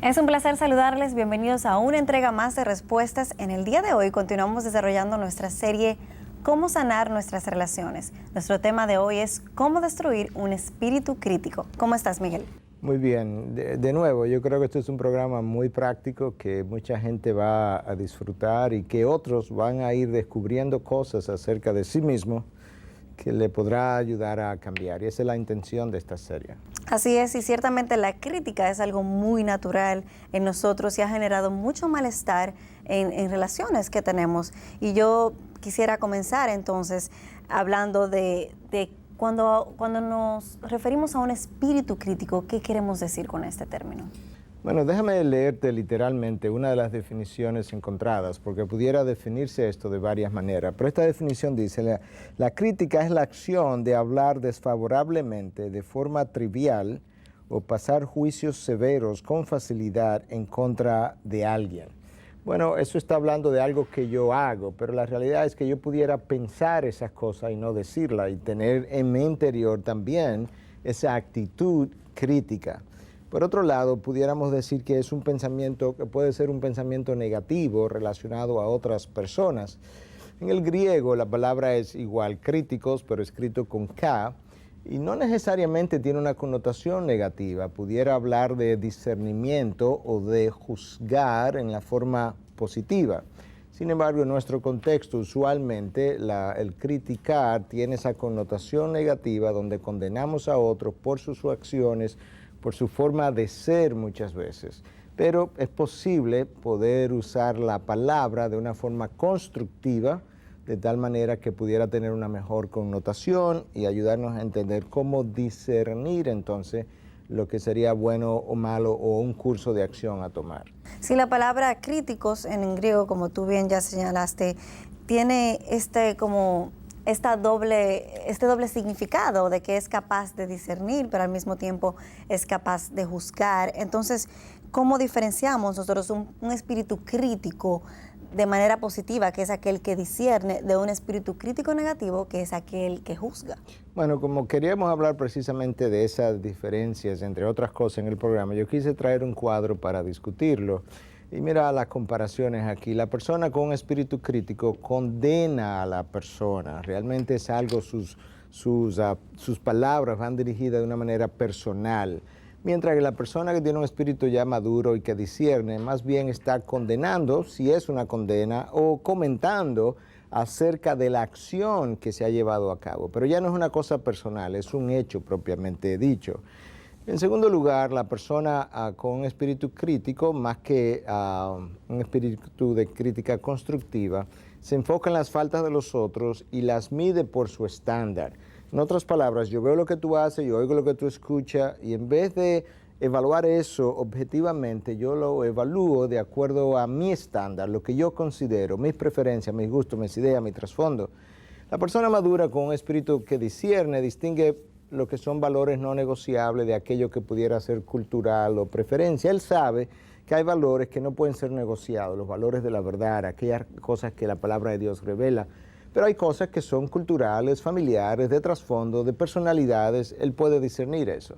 Es un placer saludarles, bienvenidos a una entrega más de respuestas. En el día de hoy continuamos desarrollando nuestra serie Cómo sanar nuestras relaciones. Nuestro tema de hoy es cómo destruir un espíritu crítico. ¿Cómo estás, Miguel? Muy bien. De nuevo, yo creo que esto es un programa muy práctico que mucha gente va a disfrutar y que otros van a ir descubriendo cosas acerca de sí mismos que le podrá ayudar a cambiar. Y esa es la intención de esta serie. Así es, y ciertamente la crítica es algo muy natural en nosotros y ha generado mucho malestar en relaciones que tenemos. Y yo quisiera comenzar entonces hablando de cuando nos referimos a un espíritu crítico, ¿qué queremos decir con este término? Bueno, déjame leerte literalmente una de las definiciones encontradas, porque pudiera definirse esto de varias maneras. Pero esta definición dice, la crítica es la acción de hablar desfavorablemente, de forma trivial, o pasar juicios severos con facilidad en contra de alguien. Bueno, eso está hablando de algo que yo hago, pero la realidad es que yo pudiera pensar esas cosas y no decirlas, y tener en mi interior también esa actitud crítica. Por otro lado, pudiéramos decir que es un pensamiento que puede ser un pensamiento negativo relacionado a otras personas. En el griego la palabra es igual, críticos, pero escrito con K, y no necesariamente tiene una connotación negativa. Pudiera hablar de discernimiento o de juzgar en la forma positiva. Sin embargo, en nuestro contexto, usualmente el criticar tiene esa connotación negativa donde condenamos a otros por sus acciones, por su forma de ser muchas veces. Pero es posible poder usar la palabra de una forma constructiva, de tal manera que pudiera tener una mejor connotación y ayudarnos a entender cómo discernir entonces lo que sería bueno o malo o un curso de acción a tomar. Sí, la palabra críticos en griego, como tú bien ya señalaste, tiene este doble significado de que es capaz de discernir, pero al mismo tiempo es capaz de juzgar. Entonces, ¿cómo diferenciamos nosotros un espíritu crítico de manera positiva, que es aquel que discierne, de un espíritu crítico negativo, que es aquel que juzga? Bueno, como queríamos hablar precisamente de esas diferencias, entre otras cosas en el programa, yo quise traer un cuadro para discutirlo. Y mira las comparaciones aquí. La persona con un espíritu crítico condena a la persona. Realmente es algo, sus palabras van dirigidas de una manera personal. Mientras que la persona que tiene un espíritu ya maduro y que discierne, más bien está condenando, si es una condena, o comentando acerca de la acción que se ha llevado a cabo. Pero ya no es una cosa personal, es un hecho propiamente dicho. En segundo lugar, la persona con un espíritu crítico, más que un espíritu de crítica constructiva, se enfoca en las faltas de los otros y las mide por su estándar. En otras palabras, yo veo lo que tú haces, yo oigo lo que tú escuchas, y en vez de evaluar eso objetivamente, yo lo evalúo de acuerdo a mi estándar, lo que yo considero, mis preferencias, mis gustos, mis ideas, mi trasfondo. La persona madura con un espíritu que discierne, distingue lo que son valores no negociables de aquello que pudiera ser cultural o preferencia. Él sabe que hay valores que no pueden ser negociados, los valores de la verdad, aquellas cosas que la palabra de Dios revela. Pero hay cosas que son culturales, familiares, de trasfondo, de personalidades. Él puede discernir eso.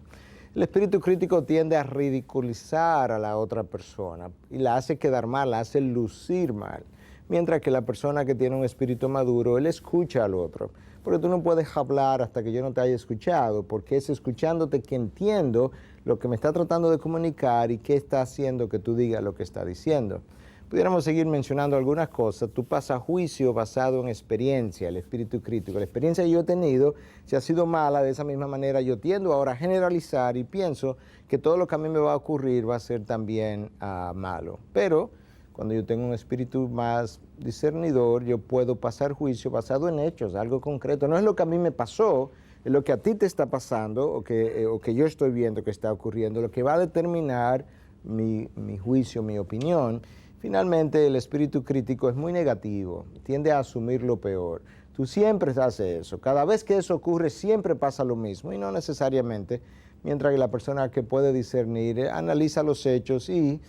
El espíritu crítico tiende a ridiculizar a la otra persona y la hace quedar mal, la hace lucir mal. Mientras que la persona que tiene un espíritu maduro, él escucha al otro. Porque tú no puedes hablar hasta que yo no te haya escuchado, porque es escuchándote que entiendo lo que me está tratando de comunicar y qué está haciendo que tú digas lo que está diciendo. Pudiéramos seguir mencionando algunas cosas. Tú pasas juicio basado en experiencia, el espíritu crítico. La experiencia que yo he tenido, si ha sido mala, de esa misma manera yo tiendo ahora a generalizar y pienso que todo lo que a mí me va a ocurrir va a ser también malo. Pero cuando yo tengo un espíritu más discernidor, yo puedo pasar juicio basado en hechos, algo concreto. No es lo que a mí me pasó, es lo que a ti te está pasando o que yo estoy viendo que está ocurriendo, lo que va a determinar mi juicio, mi opinión. Finalmente, el espíritu crítico es muy negativo, tiende a asumir lo peor. Tú siempre haces eso. Cada vez que eso ocurre, siempre pasa lo mismo, y no necesariamente, mientras que la persona que puede discernir analiza los hechos y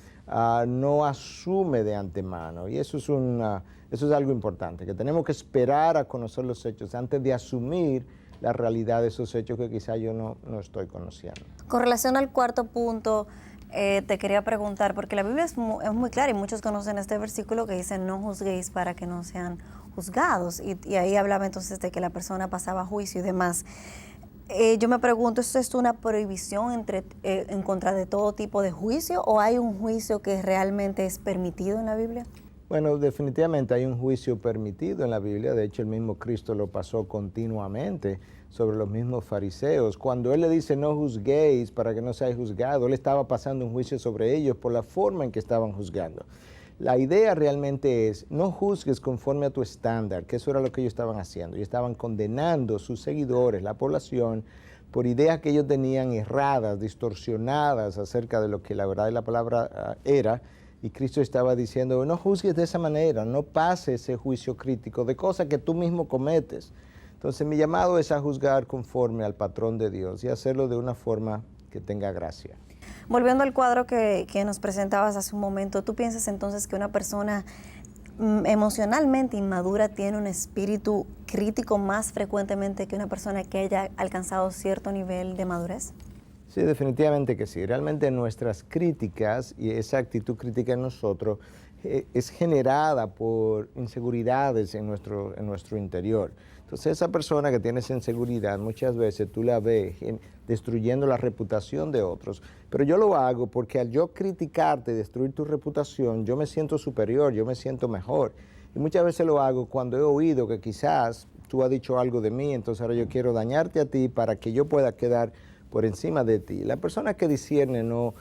no asume de antemano. Y eso es algo importante, que tenemos que esperar a conocer los hechos antes de asumir la realidad de esos hechos que quizá yo no estoy conociendo. Con relación al cuarto punto, te quería preguntar, porque la Biblia es muy clara y muchos conocen este versículo que dice no juzguéis para que no sean juzgados. Y ahí hablaba entonces de que la persona pasaba juicio y demás. Yo me pregunto, ¿esto es una prohibición en contra de todo tipo de juicio o hay un juicio que realmente es permitido en la Biblia? Bueno, definitivamente hay un juicio permitido en la Biblia. De hecho, el mismo Cristo lo pasó continuamente sobre los mismos fariseos. Cuando Él le dice no juzguéis para que no seáis juzgados, Él estaba pasando un juicio sobre ellos por la forma en que estaban juzgando. La idea realmente es, no juzgues conforme a tu estándar, que eso era lo que ellos estaban haciendo. Ellos estaban condenando a sus seguidores, la población, por ideas que ellos tenían erradas, distorsionadas acerca de lo que la verdad de la palabra era. Y Cristo estaba diciendo, no juzgues de esa manera, no pases ese juicio crítico de cosas que tú mismo cometes. Entonces mi llamado es a juzgar conforme al patrón de Dios y hacerlo de una forma que tenga gracia. Volviendo al cuadro que nos presentabas hace un momento, ¿tú piensas entonces que una persona emocionalmente inmadura tiene un espíritu crítico más frecuentemente que una persona que haya alcanzado cierto nivel de madurez? Sí, definitivamente que sí. Realmente nuestras críticas y esa actitud crítica en nosotros es generada por inseguridades en nuestro interior. Entonces esa persona que tiene esa inseguridad muchas veces tú la ves destruyendo la reputación de otros, pero yo lo hago porque al yo criticarte, destruir tu reputación, yo me siento superior, yo me siento mejor. Y muchas veces lo hago cuando he oído que quizás tú has dicho algo de mí, entonces ahora yo quiero dañarte a ti para que yo pueda quedar por encima de ti. La persona que discierne no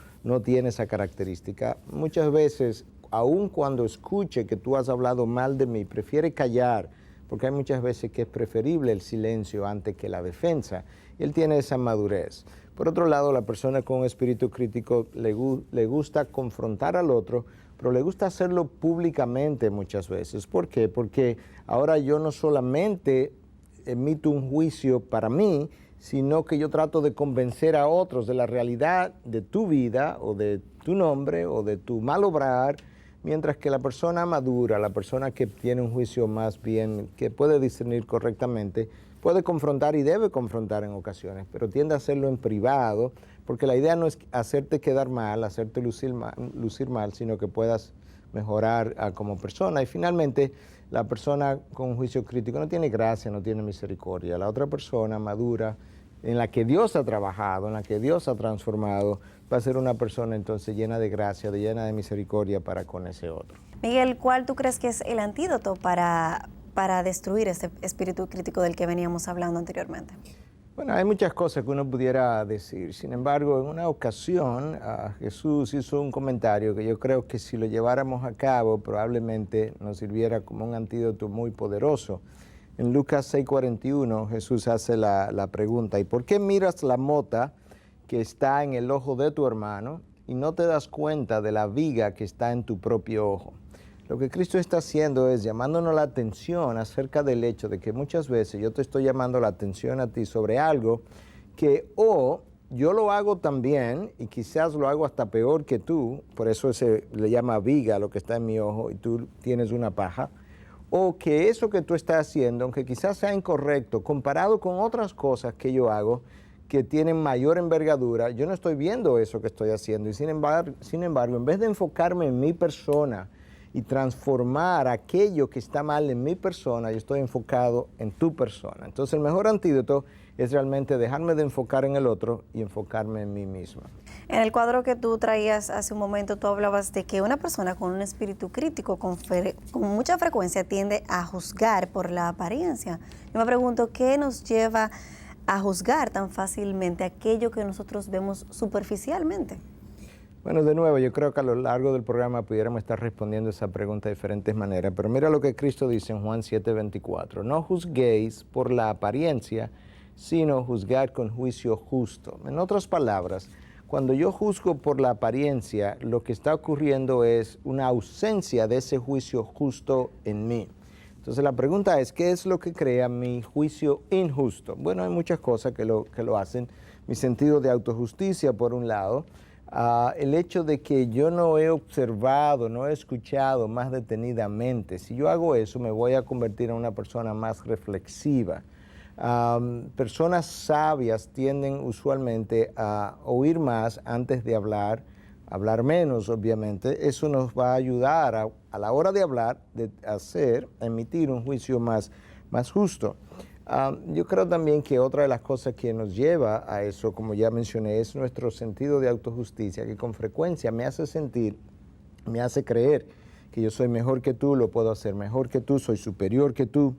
tiene esa característica. Muchas veces, aun cuando escuche que tú has hablado mal de mí, prefiere callar, porque hay muchas veces que es preferible el silencio antes que la defensa. Y él tiene esa madurez. Por otro lado, la persona con espíritu crítico le gusta confrontar al otro, pero le gusta hacerlo públicamente muchas veces. ¿Por qué? Porque ahora yo no solamente emito un juicio para mí, sino que yo trato de convencer a otros de la realidad de tu vida o de tu nombre o de tu mal obrar, mientras que la persona madura, la persona que tiene un juicio más bien, que puede discernir correctamente, puede confrontar y debe confrontar en ocasiones, pero tiende a hacerlo en privado, porque la idea no es hacerte quedar mal, hacerte lucir mal, sino que puedas mejorar como persona. Y finalmente, la persona con un juicio crítico no tiene gracia, no tiene misericordia. La otra persona madura, en la que Dios ha trabajado, en la que Dios ha transformado, va a ser una persona entonces llena de gracia, llena de misericordia para con ese otro. Miguel, ¿cuál tú crees que es el antídoto para destruir este espíritu crítico del que veníamos hablando anteriormente? Bueno, hay muchas cosas que uno pudiera decir. Sin embargo, en una ocasión Jesús hizo un comentario que yo creo que si lo lleváramos a cabo probablemente nos sirviera como un antídoto muy poderoso. En Lucas 6:41 Jesús hace la pregunta, ¿y por qué miras la mota que está en el ojo de tu hermano y no te das cuenta de la viga que está en tu propio ojo? Lo que Cristo está haciendo es llamándonos la atención acerca del hecho de que muchas veces yo te estoy llamando la atención a ti sobre algo que yo lo hago también y quizás lo hago hasta peor que tú, por eso se le llama viga lo que está en mi ojo y tú tienes una paja, o que eso que tú estás haciendo, aunque quizás sea incorrecto, comparado con otras cosas que yo hago que tienen mayor envergadura, yo no estoy viendo eso que estoy haciendo y sin embargo, en vez de enfocarme en mi persona y transformar aquello que está mal en mi persona, yo estoy enfocado en tu persona. Entonces el mejor antídoto es realmente dejarme de enfocar en el otro y enfocarme en mí mismo. En el cuadro que tú traías hace un momento, tú hablabas de que una persona con un espíritu crítico con mucha frecuencia tiende a juzgar por la apariencia. Yo me pregunto, ¿qué nos lleva a juzgar tan fácilmente aquello que nosotros vemos superficialmente? Bueno, de nuevo, yo creo que a lo largo del programa pudiéramos estar respondiendo esa pregunta de diferentes maneras, pero mira lo que Cristo dice en Juan 7:24, no juzguéis por la apariencia, sino juzgar con juicio justo. En otras palabras, cuando yo juzgo por la apariencia, lo que está ocurriendo es una ausencia de ese juicio justo en mí. Entonces la pregunta es, ¿qué es lo que crea mi juicio injusto? Bueno, hay muchas cosas que lo hacen. Mi sentido de autojusticia, por un lado, el hecho de que yo no he observado, no he escuchado más detenidamente. Si yo hago eso, me voy a convertir en una persona más reflexiva. Personas sabias tienden usualmente a oír más antes de hablar, hablar menos, obviamente, eso nos va a ayudar a la hora de hablar, de emitir un juicio más justo. Yo creo también que otra de las cosas que nos lleva a eso, como ya mencioné, es nuestro sentido de autojusticia, que con frecuencia me hace sentir, me hace creer que yo soy mejor que tú, lo puedo hacer mejor que tú, soy superior que tú,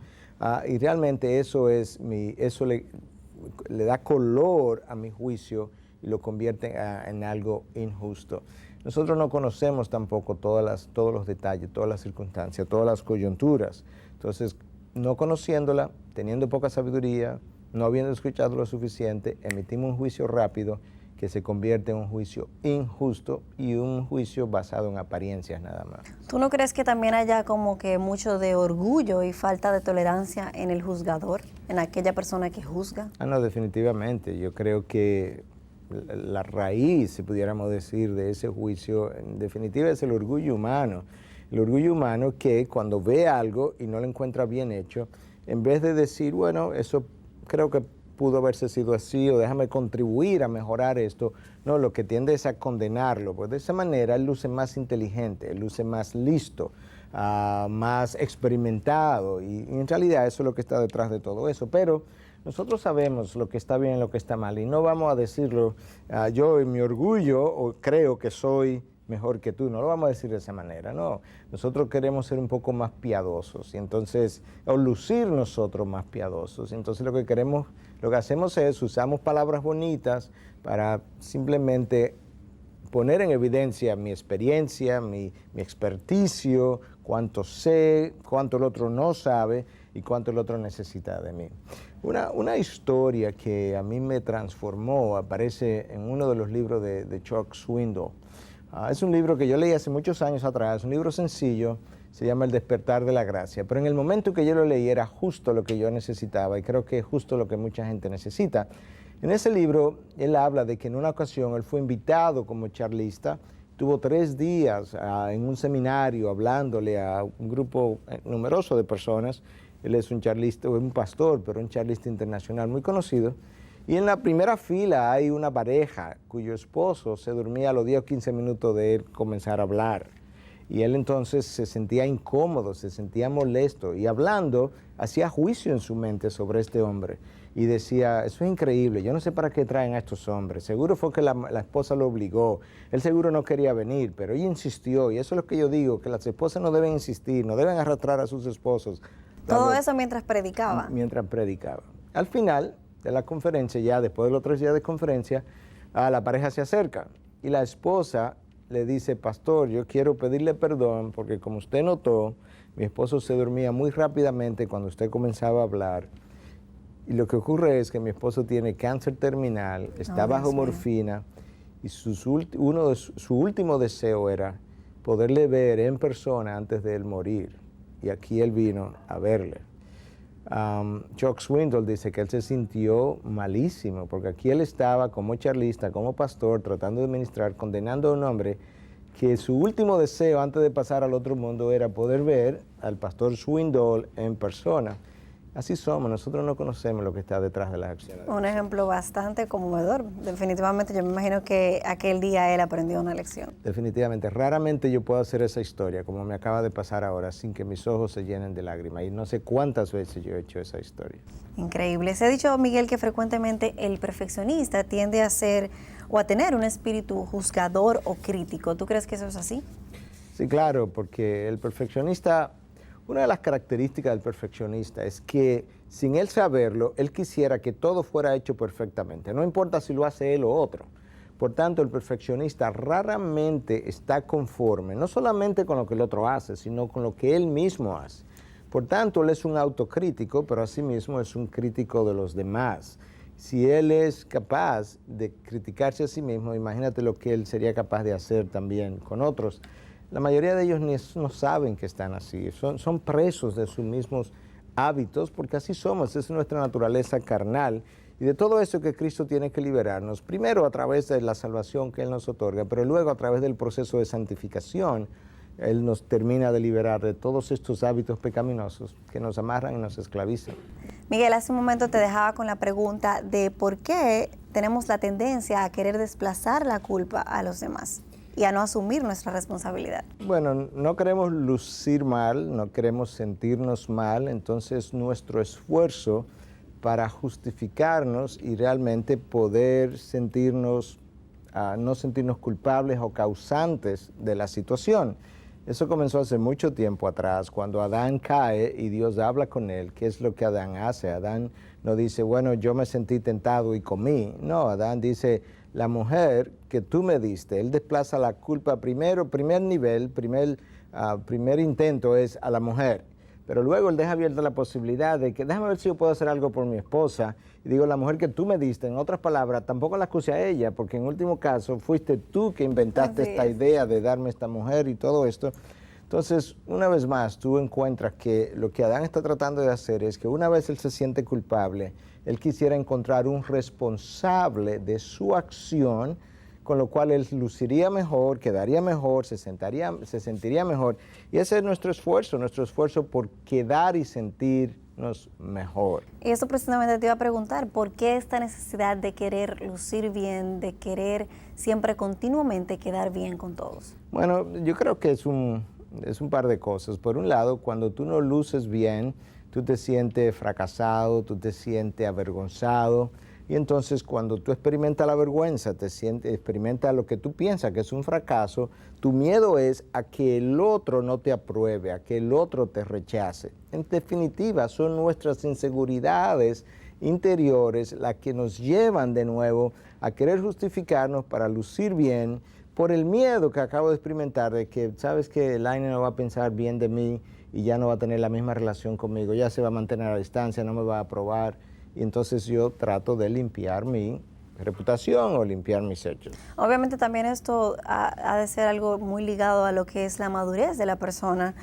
y realmente eso le da color a mi juicio y lo convierte en algo injusto. Nosotros no conocemos tampoco todos los detalles, todas las circunstancias, todas las coyunturas. Entonces, no conociéndola, teniendo poca sabiduría, no habiendo escuchado lo suficiente, emitimos un juicio rápido que se convierte en un juicio injusto y un juicio basado en apariencias nada más. ¿Tú no crees que también haya como que mucho de orgullo y falta de tolerancia en el juzgador, en aquella persona que juzga? No, definitivamente. Yo creo que la raíz, si pudiéramos decir, de ese juicio, en definitiva es el orgullo humano. El orgullo humano que cuando ve algo y no lo encuentra bien hecho, en vez de decir, bueno, eso creo que pudo haberse sido así o déjame contribuir a mejorar esto, no, lo que tiende es a condenarlo. Pues de esa manera él luce más inteligente, él luce más listo, más experimentado y en realidad eso es lo que está detrás de todo eso. Pero nosotros sabemos lo que está bien y lo que está mal y no vamos a decirlo, yo en mi orgullo o creo que soy mejor que tú, no lo vamos a decir de esa manera, no. Nosotros queremos ser un poco más piadosos y entonces, o lucir nosotros más piadosos. Entonces lo que hacemos es, usamos palabras bonitas para simplemente poner en evidencia mi experiencia, mi experticio, cuánto sé, cuánto el otro no sabe y cuánto el otro necesita de mí. Una historia que a mí me transformó aparece en uno de los libros de Chuck Swindoll. Es un libro que yo leí hace muchos años atrás, un libro sencillo, se llama El despertar de la gracia, pero en el momento que yo lo leí era justo lo que yo necesitaba y creo que es justo lo que mucha gente necesita. En ese libro él habla de que en una ocasión él fue invitado como charlista, tuvo 3 días en un seminario hablándole a un grupo numeroso de personas. Él es un charlista, un pastor, pero un charlista internacional muy conocido. Y en la primera fila hay una pareja cuyo esposo se dormía a los 10 o 15 minutos de él comenzar a hablar. Y él entonces se sentía incómodo, se sentía molesto y hablando hacía juicio en su mente sobre este hombre. Y decía, eso es increíble, yo no sé para qué traen a estos hombres. Seguro fue que la esposa lo obligó, él seguro no quería venir, pero ella insistió. Y eso es lo que yo digo, que las esposas no deben insistir, no deben arrastrar a sus esposos. Todo eso mientras predicaba. Mientras predicaba. Al final de la conferencia, ya después de los 3 días de conferencia, la pareja se acerca y la esposa le dice, pastor, yo quiero pedirle perdón porque como usted notó, mi esposo se dormía muy rápidamente cuando usted comenzaba a hablar y lo que ocurre es que mi esposo tiene cáncer terminal, está bajo morfina y su último deseo era poderle ver en persona antes de él morir y aquí él vino a verle. Chuck Swindoll dice que él se sintió malísimo porque aquí él estaba como charlista, como pastor, tratando de ministrar, condenando a un hombre que su último deseo antes de pasar al otro mundo era poder ver al pastor Swindoll en persona. Así somos, nosotros no conocemos lo que está detrás de las acciones. Un ejemplo bastante conmovedor. Definitivamente yo me imagino que aquel día él aprendió una lección. Definitivamente, raramente yo puedo hacer esa historia como me acaba de pasar ahora sin que mis ojos se llenen de lágrimas y no sé cuántas veces yo he hecho esa historia. Increíble. Se ha dicho, Miguel, que frecuentemente el perfeccionista tiende a ser o a tener un espíritu juzgador o crítico. ¿Tú crees que eso es así? Sí, claro, porque el perfeccionista, una de las características del perfeccionista es que sin él saberlo, él quisiera que todo fuera hecho perfectamente, no importa si lo hace él o otro. Por tanto, el perfeccionista raramente está conforme, no solamente con lo que el otro hace, sino con lo que él mismo hace. Por tanto, él es un autocrítico, pero asimismo es un crítico de los demás. Si él es capaz de criticarse a sí mismo, imagínate lo que él sería capaz de hacer también con otros. La mayoría de ellos no saben que están así, son presos de sus mismos hábitos, porque así somos, es nuestra naturaleza carnal. Y de todo eso que Cristo tiene que liberarnos, primero a través de la salvación que Él nos otorga, pero luego a través del proceso de santificación, Él nos termina de liberar de todos estos hábitos pecaminosos que nos amarran y nos esclavizan. Miguel, hace un momento te dejaba con la pregunta de por qué tenemos la tendencia a querer desplazar la culpa a los demás. y a no asumir nuestra responsabilidad. Bueno, no queremos lucir mal, no queremos sentirnos mal, entonces nuestro esfuerzo para justificarnos y realmente poder sentirnos, no sentirnos culpables o causantes de la situación. Eso comenzó hace mucho tiempo atrás, cuando Adán cae y Dios habla con él. ¿Qué es lo que Adán hace? Adán no dice, bueno, yo me sentí tentado y comí. No, Adán dice, la mujer que tú me diste. Él desplaza la culpa primero, primer nivel, primer intento es a la mujer. Pero luego él deja abierta la posibilidad de que, déjame ver si yo puedo hacer algo por mi esposa. Y digo, la mujer que tú me diste, en otras palabras, tampoco la acuse a ella, porque en último caso fuiste tú que inventaste esta idea de darme esta mujer y todo esto. Entonces, una vez más, tú encuentras que lo que Adán está tratando de hacer es que una vez él se siente culpable, él quisiera encontrar un responsable de su acción, con lo cual él luciría mejor, quedaría mejor, se sentiría mejor. Y ese es nuestro esfuerzo por quedar y sentirnos mejor. Y eso precisamente te iba a preguntar, ¿por qué esta necesidad de querer lucir bien, de querer siempre continuamente quedar bien con todos? Bueno, yo creo que es un par de cosas. Por un lado, cuando tú no luces bien, tú te sientes fracasado, tú te sientes avergonzado. Y entonces cuando tú experimentas la vergüenza, experimentas lo que tú piensas que es un fracaso, tu miedo es a que el otro no te apruebe, a que el otro te rechace. En definitiva, son nuestras inseguridades interiores las que nos llevan de nuevo a querer justificarnos para lucir bien por el miedo que acabo de experimentar de que, sabes que Laine no va a pensar bien de mí y ya no va a tener la misma relación conmigo, ya se va a mantener a distancia, no me va a aprobar. Y entonces yo trato de limpiar mi reputación o limpiar mis hechos. Obviamente también esto ha de ser algo muy ligado a lo que es la madurez de la persona,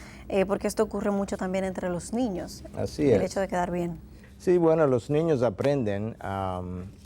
porque esto ocurre mucho también entre los niños. Así es. El hecho de quedar bien. Sí, bueno, los niños aprenden.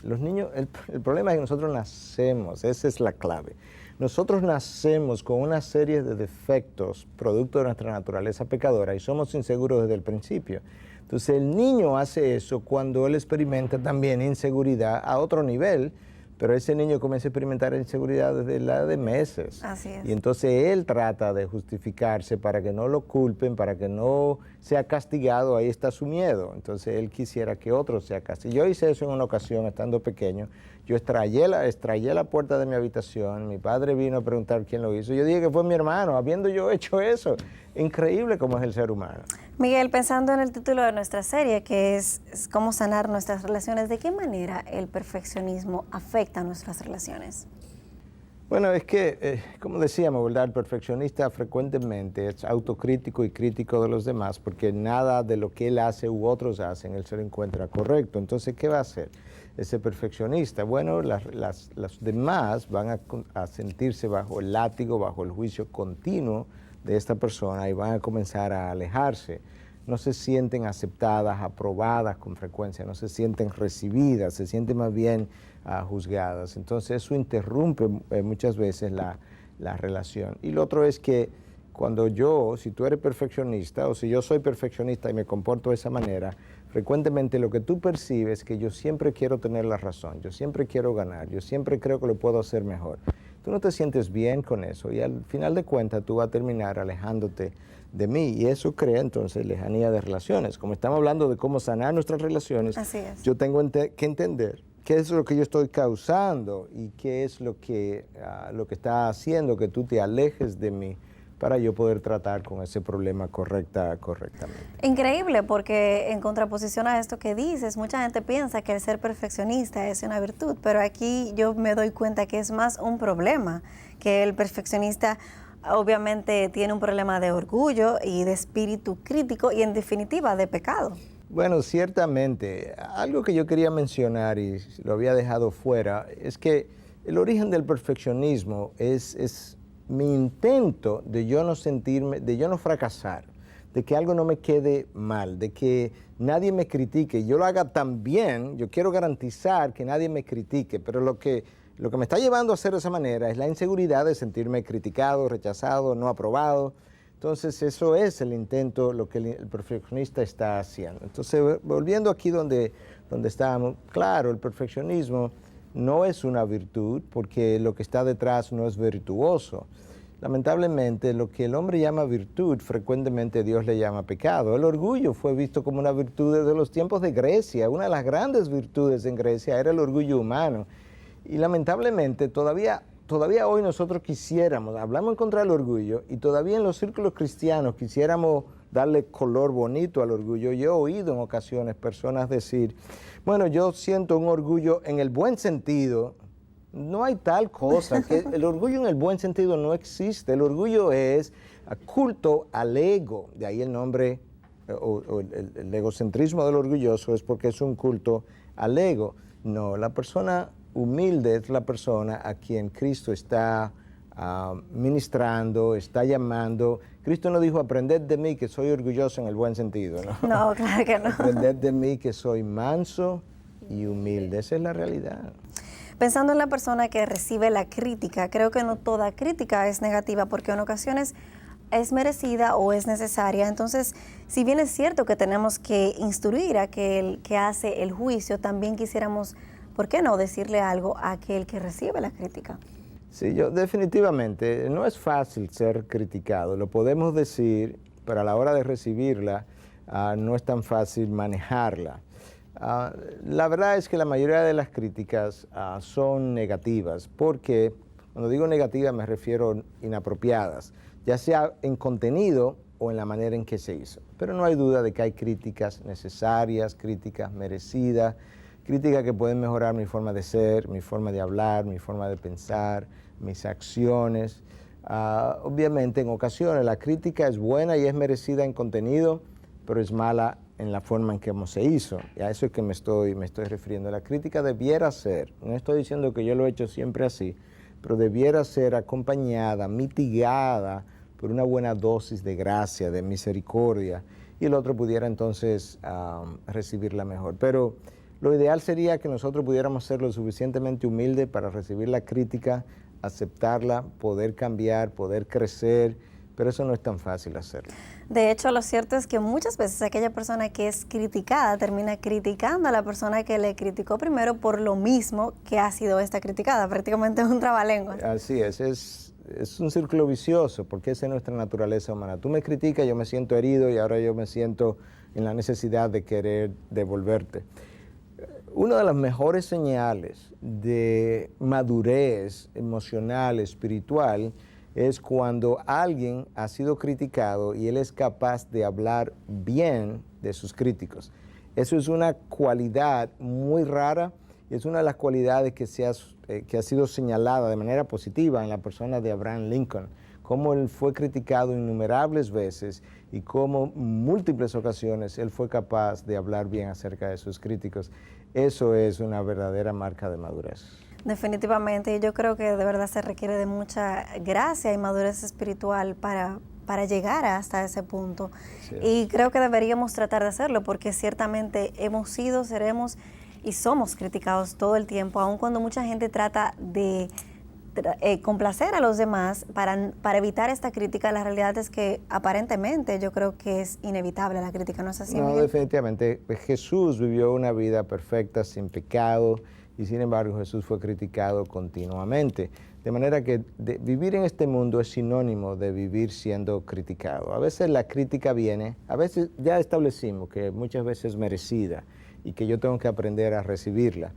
Los niños, el problema es que nosotros nacemos, esa es la clave. Nosotros nacemos con una serie de defectos producto de nuestra naturaleza pecadora y somos inseguros desde el principio. Entonces el niño hace eso cuando él experimenta también inseguridad a otro nivel, pero ese niño comienza a experimentar inseguridad desde la edad de meses. Así es. Y entonces él trata de justificarse para que no lo culpen, para que no sea castigado, ahí está su miedo. Entonces él quisiera que otro sea castigado. Yo hice eso en una ocasión estando pequeño. Yo estrellé la puerta de mi habitación, mi padre vino a preguntar quién lo hizo. Yo dije que fue mi hermano, habiendo yo hecho eso. Increíble cómo es el ser humano. Miguel, pensando en el título de nuestra serie, que es cómo sanar nuestras relaciones, ¿de qué manera el perfeccionismo afecta a nuestras relaciones? Bueno, es que, como decíamos, ¿verdad? El perfeccionista frecuentemente es autocrítico y crítico de los demás porque nada de lo que él hace u otros hacen, él se lo encuentra correcto. Entonces, ¿qué va a hacer ese perfeccionista? Bueno, las demás van a sentirse bajo el látigo, bajo el juicio continuo de esta persona y van a comenzar a alejarse. No se sienten aceptadas, aprobadas con frecuencia, no se sienten recibidas, se sienten más bien juzgadas. Entonces eso interrumpe muchas veces la relación. Y lo otro es que si tú eres perfeccionista o si yo soy perfeccionista y me comporto de esa manera, frecuentemente lo que tú percibes es que yo siempre quiero tener la razón, yo siempre quiero ganar, yo siempre creo que lo puedo hacer mejor. Tú no te sientes bien con eso y al final de cuentas tú vas a terminar alejándote de mí y eso crea entonces lejanía de relaciones. Como estamos hablando de cómo sanar nuestras relaciones, yo tengo que entender qué es lo que yo estoy causando y qué es lo que está haciendo que tú te alejes de mí para yo poder tratar con ese problema correctamente. Increíble, porque en contraposición a esto que dices, mucha gente piensa que el ser perfeccionista es una virtud, pero aquí yo me doy cuenta que es más un problema, que el perfeccionista obviamente tiene un problema de orgullo y de espíritu crítico y en definitiva de pecado. Bueno, ciertamente, algo que yo quería mencionar y lo había dejado fuera, es que el origen del perfeccionismo es mi intento de yo no sentirme, de yo no fracasar, de que algo no me quede mal, de que nadie me critique, yo lo haga tan bien, yo quiero garantizar que nadie me critique, pero lo que me está llevando a hacer de esa manera es la inseguridad de sentirme criticado, rechazado, no aprobado. Entonces eso es el intento, lo que el perfeccionista está haciendo. Entonces volviendo aquí donde estábamos, claro, el perfeccionismo no es una virtud porque lo que está detrás no es virtuoso. Lamentablemente, lo que el hombre llama virtud, frecuentemente Dios le llama pecado. El orgullo fue visto como una virtud desde los tiempos de Grecia. Una de las grandes virtudes en Grecia era el orgullo humano. Y lamentablemente, todavía hoy nosotros quisiéramos, hablamos en contra del orgullo, y todavía en los círculos cristianos quisiéramos darle color bonito al orgullo. Yo he oído en ocasiones personas decir, bueno, yo siento un orgullo en el buen sentido. No hay tal cosa, que el orgullo en el buen sentido no existe. El orgullo es culto al ego, de ahí el nombre, el egocentrismo del orgulloso es porque es un culto al ego. No, la persona humilde es la persona a quien Cristo está ministrando, está llamando. Cristo no dijo, aprended de mí que soy orgulloso en el buen sentido, ¿no? No, claro que no. Aprended de mí que soy manso y humilde, esa es la realidad. Pensando en la persona que recibe la crítica, creo que no toda crítica es negativa porque en ocasiones es merecida o es necesaria. Entonces, si bien es cierto que tenemos que instruir a aquel que hace el juicio, también quisiéramos, ¿por qué no decirle algo a aquel que recibe la crítica? Sí, yo definitivamente, no es fácil ser criticado, lo podemos decir, pero a la hora de recibirla no es tan fácil manejarla. La verdad es que la mayoría de las críticas son negativas, porque cuando digo negativas me refiero inapropiadas, ya sea en contenido o en la manera en que se hizo. Pero no hay duda de que hay críticas necesarias, críticas merecidas, críticas que pueden mejorar mi forma de ser, mi forma de hablar, mi forma de pensar, mis acciones. Obviamente en ocasiones la crítica es buena y es merecida en contenido, pero es mala en la forma en que se hizo. Y a eso es que me estoy refiriendo. La crítica debiera ser, no estoy diciendo que yo lo he hecho siempre así, pero debiera ser acompañada, mitigada por una buena dosis de gracia, de misericordia, y el otro pudiera entonces recibirla mejor. Pero lo ideal sería que nosotros pudiéramos ser lo suficientemente humildes para recibir la crítica, aceptarla, poder cambiar, poder crecer, pero eso no es tan fácil hacerlo. De hecho, lo cierto es que muchas veces aquella persona que es criticada termina criticando a la persona que le criticó primero por lo mismo que ha sido esta criticada. Prácticamente es un trabalenguas. Así es un círculo vicioso, porque esa es nuestra naturaleza humana. Tú me criticas, yo me siento herido y ahora yo me siento en la necesidad de querer devolverte. Una de las mejores señales de madurez emocional, espiritual, es cuando alguien ha sido criticado y él es capaz de hablar bien de sus críticos. Eso es una cualidad muy rara y es una de las cualidades que ha sido señalada de manera positiva en la persona de Abraham Lincoln, cómo él fue criticado innumerables veces y cómo múltiples ocasiones él fue capaz de hablar bien acerca de sus críticos. Eso es una verdadera marca de madurez. Definitivamente, yo creo que de verdad se requiere de mucha gracia y madurez espiritual para llegar hasta ese punto. Sí. Y creo que deberíamos tratar de hacerlo porque ciertamente hemos sido, seremos y somos criticados todo el tiempo, aun cuando mucha gente trata de complacer a los demás para evitar esta crítica. La realidad es que aparentemente yo creo que es inevitable la crítica, ¿no es así, No, Miguel? Definitivamente. Jesús vivió una vida perfecta, sin pecado, y sin embargo Jesús fue criticado continuamente. De manera que vivir en este mundo es sinónimo de vivir siendo criticado. A veces la crítica viene, a veces ya establecimos que muchas veces es merecida y que yo tengo que aprender a recibirla.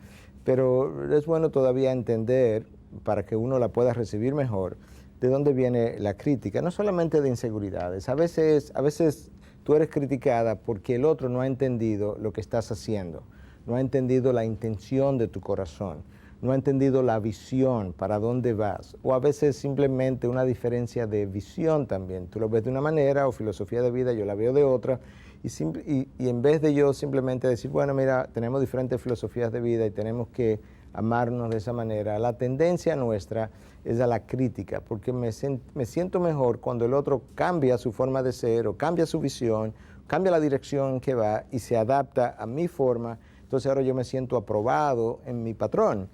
Pero es bueno todavía entender, para que uno la pueda recibir mejor, de dónde viene la crítica, no solamente de inseguridades. A veces tú eres criticada porque el otro no ha entendido lo que estás haciendo, no ha entendido la intención de tu corazón, no ha entendido la visión, para dónde vas, o a veces simplemente una diferencia de visión también. Tú lo ves de una manera o filosofía de vida, yo la veo de otra, y en vez de yo simplemente decir, bueno, mira, tenemos diferentes filosofías de vida y tenemos que amarnos de esa manera, la tendencia nuestra es a la crítica, porque me siento mejor cuando el otro cambia su forma de ser o cambia su visión, cambia la dirección en que va y se adapta a mi forma. Entonces ahora yo me siento aprobado en mi patrón.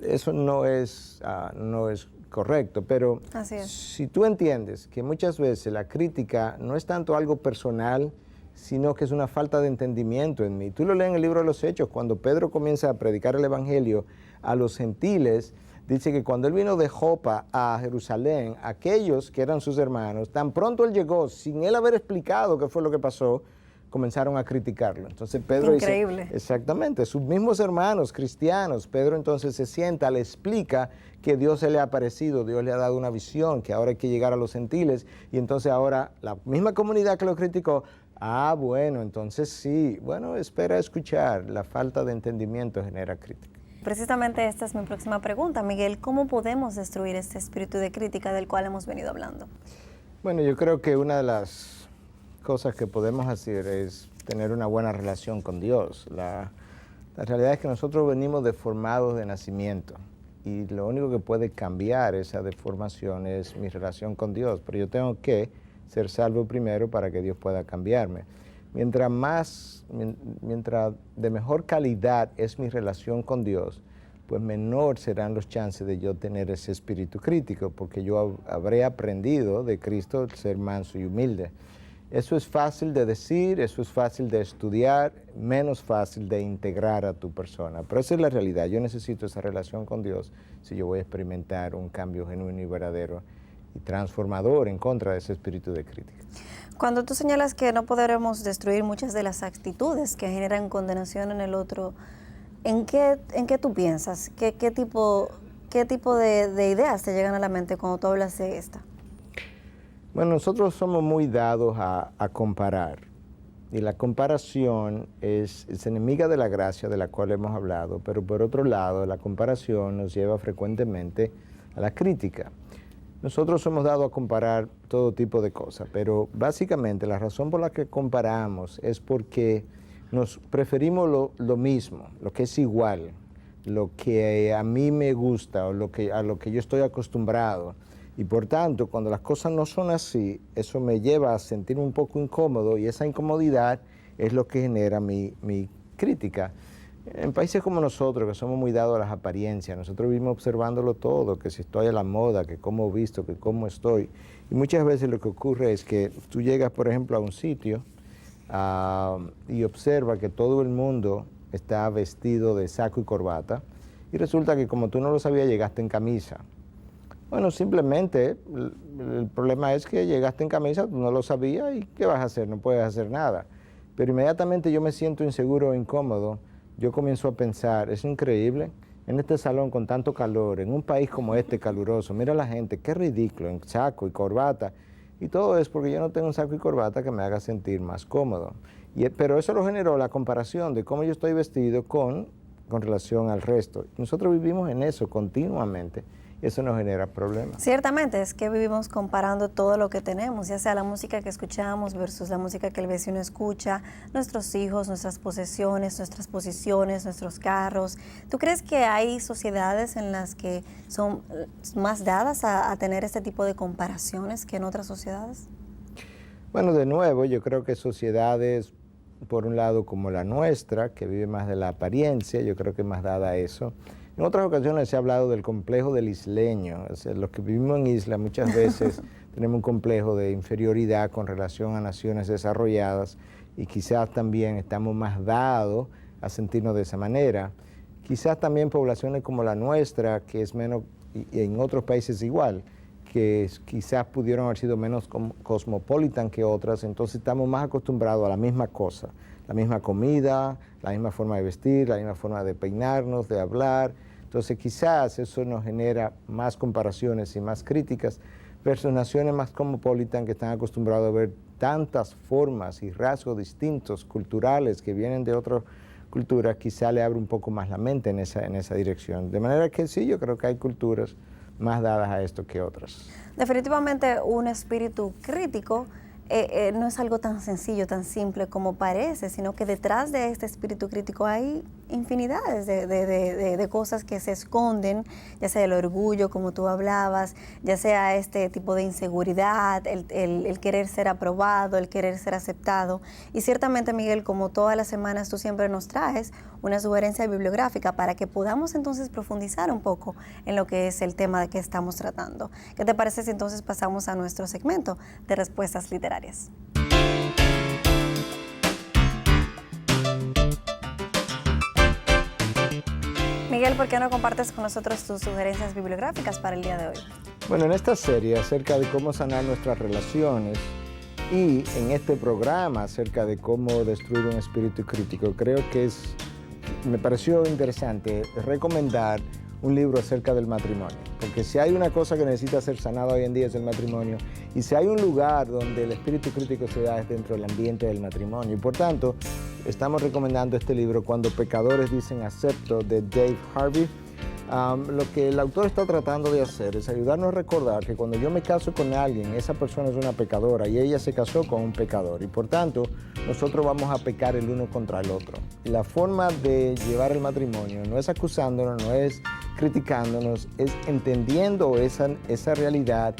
Eso no es correcto, pero si tú entiendes que muchas veces la crítica no es tanto algo personal, sino que es una falta de entendimiento en mí. Tú lo lees en el libro de los Hechos, cuando Pedro comienza a predicar el Evangelio a los gentiles, dice que cuando él vino de Jopa a Jerusalén, aquellos que eran sus hermanos, tan pronto él llegó, sin él haber explicado qué fue lo que pasó, comenzaron a criticarlo. Entonces Pedro Increíble. dice, exactamente, sus mismos hermanos cristianos, Pedro entonces se sienta, le explica que Dios se le ha aparecido, Dios le ha dado una visión, que ahora hay que llegar a los gentiles, y entonces ahora la misma comunidad que lo criticó, bueno, entonces sí, bueno, espera a escuchar, la falta de entendimiento genera crítica. Precisamente esta es mi próxima pregunta, Miguel. ¿Cómo podemos destruir este espíritu de crítica del cual hemos venido hablando? Bueno, yo creo que una de las cosas que podemos hacer es tener una buena relación con Dios. La realidad es que nosotros venimos deformados de nacimiento y lo único que puede cambiar esa deformación es mi relación con Dios, pero yo tengo que ser salvo primero para que Dios pueda cambiarme. Mientras de mejor calidad es mi relación con Dios, pues menor serán los chances de yo tener ese espíritu crítico, porque yo habré aprendido de Cristo ser manso y humilde. Eso es fácil de decir, eso es fácil de estudiar, menos fácil de integrar a tu persona. Pero esa es la realidad. Yo necesito esa relación con Dios si yo voy a experimentar un cambio genuino y verdadero y transformador en contra de ese espíritu de crítica. Cuando tú señalas que no podremos destruir muchas de las actitudes que generan condenación en el otro, ¿en qué tú piensas? ¿Qué tipo de ideas te llegan a la mente cuando tú hablas de esta? Bueno, nosotros somos muy dados a comparar, y la comparación es enemiga de la gracia de la cual hemos hablado, pero por otro lado, la comparación nos lleva frecuentemente a la crítica. Nosotros somos dados a comparar todo tipo de cosas, pero básicamente la razón por la que comparamos es porque nos preferimos lo mismo, lo que es igual, lo que a mí me gusta o a lo que yo estoy acostumbrado. Y por tanto, cuando las cosas no son así, eso me lleva a sentirme un poco incómodo, y esa incomodidad es lo que genera mi crítica. En países como nosotros, que somos muy dados a las apariencias, nosotros vivimos observándolo todo, que si estoy a la moda, que cómo he visto, que cómo estoy. Y muchas veces lo que ocurre es que tú llegas, por ejemplo, a un sitio y observas que todo el mundo está vestido de saco y corbata, y resulta que como tú no lo sabías, llegaste en camisa. Bueno, simplemente el problema es que llegaste en camisa, tú no lo sabías, y ¿qué vas a hacer? No puedes hacer nada. Pero inmediatamente yo me siento inseguro o incómodo, yo comienzo a pensar, es increíble, en este salón con tanto calor, en un país como este caluroso, mira la gente, qué ridículo, en saco y corbata. Y todo es porque yo no tengo un saco y corbata que me haga sentir más cómodo. Pero eso lo generó la comparación de cómo yo estoy vestido con relación al resto. Nosotros vivimos en eso continuamente. Eso nos genera problemas. Ciertamente, es que vivimos comparando todo lo que tenemos, ya sea la música que escuchamos versus la música que el vecino escucha, nuestros hijos, nuestras posesiones, nuestras posiciones, nuestros carros. ¿Tú crees que hay sociedades en las que son más dadas a tener este tipo de comparaciones que en otras sociedades? Bueno, de nuevo, yo creo que sociedades, por un lado como la nuestra, que vive más de la apariencia, yo creo que es más dada a eso. En otras ocasiones se ha hablado del complejo del isleño. O sea, los que vivimos en isla muchas veces tenemos un complejo de inferioridad con relación a naciones desarrolladas, y quizás también estamos más dados a sentirnos de esa manera. Quizás también poblaciones como la nuestra, que es menos, y en otros países igual, que quizás pudieron haber sido menos cosmopolitan que otras, entonces estamos más acostumbrados a la misma cosa, la misma comida, la misma forma de vestir, la misma forma de peinarnos, de hablar. Entonces quizás eso nos genera más comparaciones y más críticas versus naciones más cosmopolitan que están acostumbrados a ver tantas formas y rasgos distintos culturales que vienen de otras culturas. Quizá le abre un poco más la mente en esa dirección. De manera que sí, yo creo que hay culturas más dadas a esto que otras. Definitivamente un espíritu crítico no es algo tan sencillo, tan simple como parece, sino que detrás de este espíritu crítico hay infinidades de cosas que se esconden, ya sea el orgullo, como tú hablabas, ya sea este tipo de inseguridad, el querer ser aprobado, el querer ser aceptado. Y ciertamente, Miguel, como todas las semanas tú siempre nos traes una sugerencia bibliográfica para que podamos entonces profundizar un poco en lo que es el tema de que estamos tratando. ¿Qué te parece si entonces pasamos a nuestro segmento de respuestas literarias? Miguel, ¿por qué no compartes con nosotros tus sugerencias bibliográficas para el día de hoy? Bueno, en esta serie acerca de cómo sanar nuestras relaciones y en este programa acerca de cómo destruir un espíritu crítico, creo que me pareció interesante recomendar un libro acerca del matrimonio, porque si hay una cosa que necesita ser sanada hoy en día es el matrimonio, y si hay un lugar donde el espíritu crítico se da es dentro del ambiente del matrimonio, y por tanto estamos recomendando este libro, Cuando pecadores dicen acepto, de Dave Harvey. Lo que el autor está tratando de hacer es ayudarnos a recordar que cuando yo me caso con alguien, esa persona es una pecadora y ella se casó con un pecador, y por tanto nosotros vamos a pecar el uno contra el otro. Y la forma de llevar el matrimonio no es acusándonos, no es criticándonos, es entendiendo esa realidad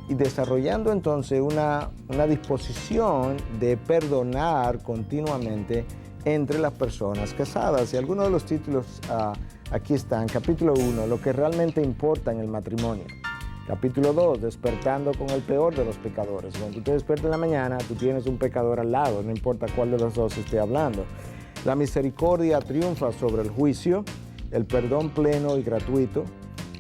y desarrollando entonces una disposición de perdonar continuamente entre las personas casadas. Y algunos de los títulos aquí están. Capítulo 1, lo que realmente importa en el matrimonio. Capítulo 2, despertando con el peor de los pecadores. Cuando tú te despiertas en la mañana, tú tienes un pecador al lado, no importa cuál de los dos esté hablando. La misericordia triunfa sobre el juicio, el perdón pleno y gratuito,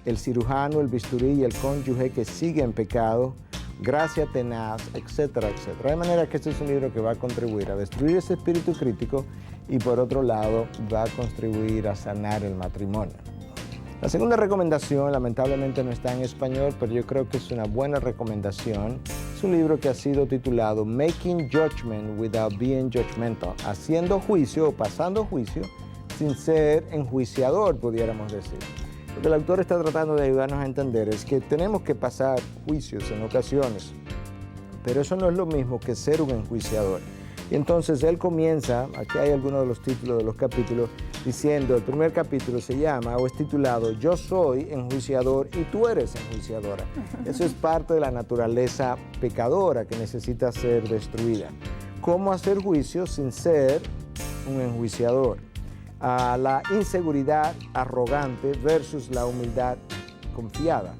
el cirujano, el bisturí y el cónyuge que sigue en pecado, gracia tenaz, etcétera, etcétera. De manera que este es un libro que va a contribuir a destruir ese espíritu crítico y por otro lado va a contribuir a sanar el matrimonio. La segunda recomendación lamentablemente no está en español, pero yo creo que es una buena recomendación. Es un libro que ha sido titulado Making Judgment Without Being Judgmental, haciendo juicio o pasando juicio sin ser enjuiciador, pudiéramos decir. Lo que el autor está tratando de ayudarnos a entender es que tenemos que pasar juicios en ocasiones, pero eso no es lo mismo que ser un enjuiciador. Y entonces él comienza, aquí hay algunos de los títulos de los capítulos, diciendo, el primer capítulo se llama o es titulado Yo soy enjuiciador y tú eres enjuiciadora. Eso es parte de la naturaleza pecadora que necesita ser destruida. ¿Cómo hacer juicio sin ser un enjuiciador? La inseguridad arrogante versus la humildad confiada,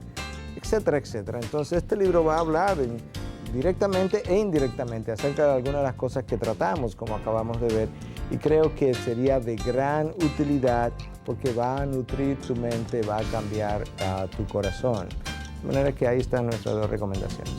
etcétera, etcétera. Entonces este libro va a hablar directamente e indirectamente acerca de algunas de las cosas que tratamos, como acabamos de ver, y creo que sería de gran utilidad porque va a nutrir tu mente, va a cambiar tu corazón. De manera que ahí están nuestras dos recomendaciones.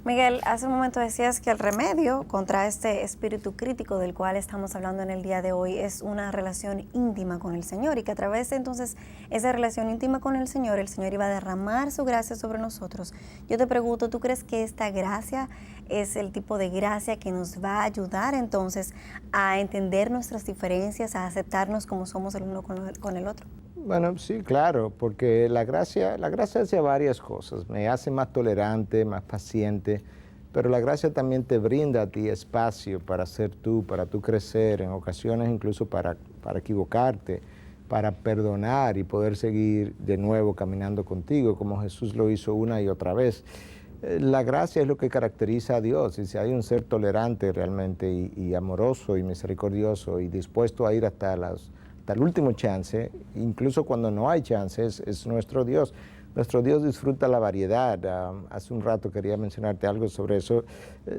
Miguel, hace un momento decías que el remedio contra este espíritu crítico del cual estamos hablando en el día de hoy es una relación íntima con el Señor, y que a través de entonces esa relación íntima con el Señor iba a derramar su gracia sobre nosotros. Yo te pregunto, ¿tú crees que esta gracia es el tipo de gracia que nos va a ayudar entonces a entender nuestras diferencias, a aceptarnos como somos el uno con el otro? Bueno, sí, claro, porque la gracia hace varias cosas. Me hace más tolerante, más paciente, pero la gracia también te brinda a ti espacio para ser tú, para tú crecer, en ocasiones incluso para equivocarte, para perdonar y poder seguir de nuevo caminando contigo, como Jesús lo hizo una y otra vez. La gracia es lo que caracteriza a Dios, y si hay un ser tolerante realmente y amoroso y misericordioso y dispuesto a ir hasta el último chance, incluso cuando no hay chances, es nuestro Dios. Nuestro Dios disfruta la variedad. Hace un rato quería mencionarte algo sobre eso.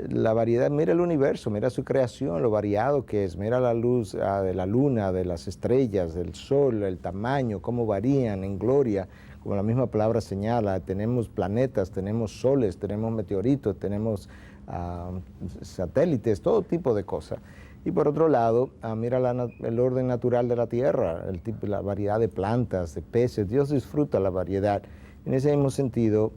La variedad, mira el universo, mira su creación, lo variado que es. Mira la luz de la luna, de las estrellas, del sol, el tamaño, cómo varían en gloria. Como la misma palabra señala, tenemos planetas, tenemos soles, tenemos meteoritos, tenemos satélites, todo tipo de cosas. Y por otro lado, mira el orden natural de la tierra, la variedad de plantas, de peces. Dios disfruta la variedad. En ese mismo sentido,